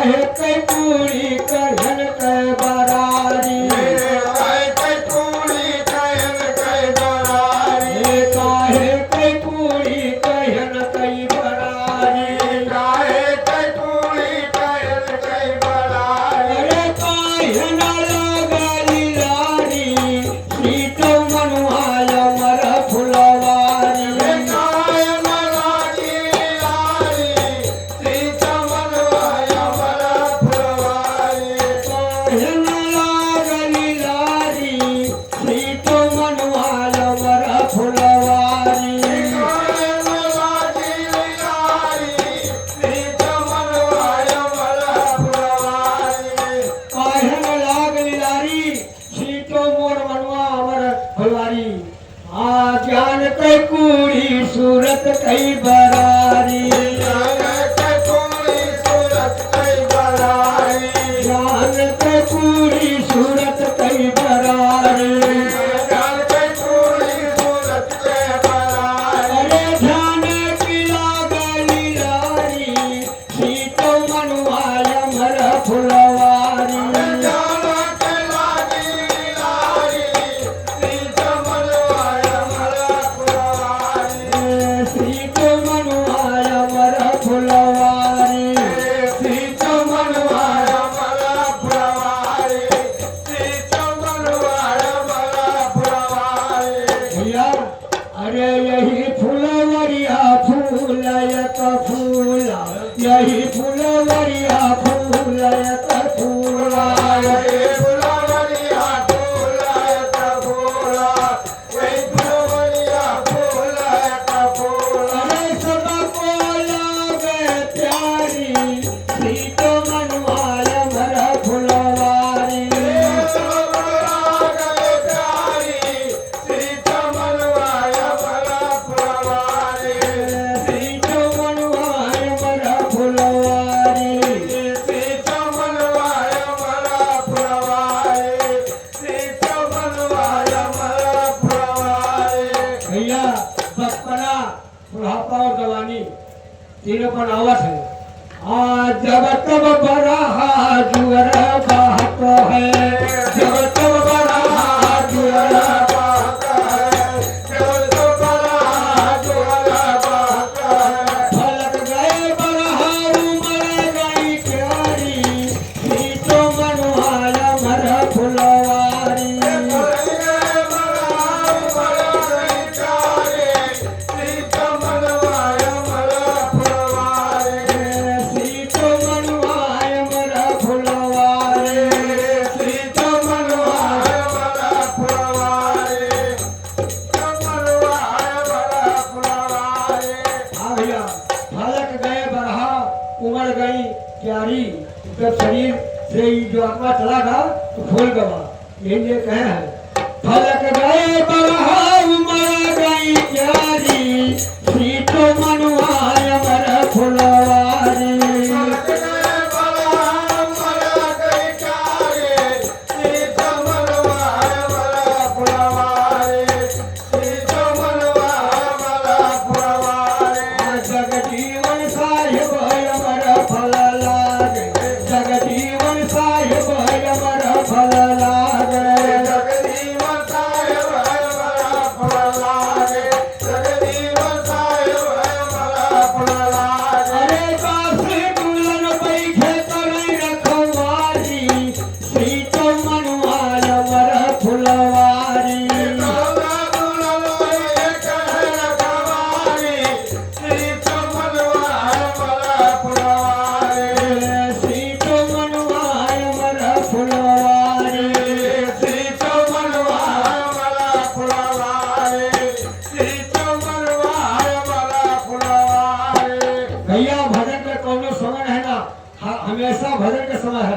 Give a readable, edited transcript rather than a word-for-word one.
काहे कै पूरी कहन कै बरारी काहे कै पूरी कहन कै बरारी काहे कै पूरी कहन कै बरारी काहे कै पूरी कहन कै बरारी अरे काहे न लागली लारी सीतो मनुआय मर फुलवारी काहे न लागी लारी सीता मनवाय मर फुलवारी काहे न लागली लारी सीतो मनुआय मर फुलवारी काहे न लागी लारी सीता मनवाय मर फुलवारी काहे न लागली लारी सीतो मोर मनुआ अमर फुलवारी आ ज्ञान कै कूड़ी सूरत कै बरारी ज्ञान कै पूरी सूरत कै बरारी ज्ञान कै कूड़ी सूरत कै बरारी ज्ञान कै पूरी सूरत कै बरारी अरे ध्यान की लागली लारी सीतो मनुआय मर फुलवारी ज्ञान कै लागी लारी सीता मनवाय मर फुलवारी सीतो मनुआय मर फुलवारी सीता मनवाय मर फुलवारी सीता मनवाय मर फुलवारी भैया अरे यही फुलवरिया फूलयत फूला यही फुलवरिया फूलयत फूला ये फुलवरिया फूलयत फूला ये फुलवरिया फूलयत फूला अरे सबको लागे प्यारी सीतो मनुआय मर फुलवारी सीता मनवाय मर फुलवारी सीतो मनुआय मर फुलवारी सीता मनवाय मर फुलवारी सीता मनवाय मर फुलवारी भैया बचपना बुढ़ापा और जवानी तीनों पर आवत है आज जब तब बड़ा जुअर बात है जब तब बड़ा जुअर फलक गए बड़ा उमर गई क्यारी सीतो मनुआय मर फुलवारी सीतो मनुआय मर फुलवारी हाँ भैया फलक गए बरहा उमड़ गई क्यारी जब शरीर से ही जो आत्मा चला गया तो खोल गवा यही ये कहे हैं फलक गए बरहा उमड़ गई क्यारी सीतो मनुआय मर फुलवारी जगजीवन साहिब अमर फल लागे जगजीवन साहिब अमर फल लागे जगदीवन साहेब हमारा फल लागे जगदीवन साहेब हमारा फल लागे अरे कासे दुल्हन बैठे तरई रखवारी सीतो मनुआय मर फुलवारी काला दुल्हन कहे रखवारी सीता मनवाय मर फुलवारी सीतो मनुआय मर फुलवारी सीता मनवाय मर फुलवारी सीता मनवाय मर फुलवारी भैया भजन का कौनो समय है ना हमेशा भजन का समय है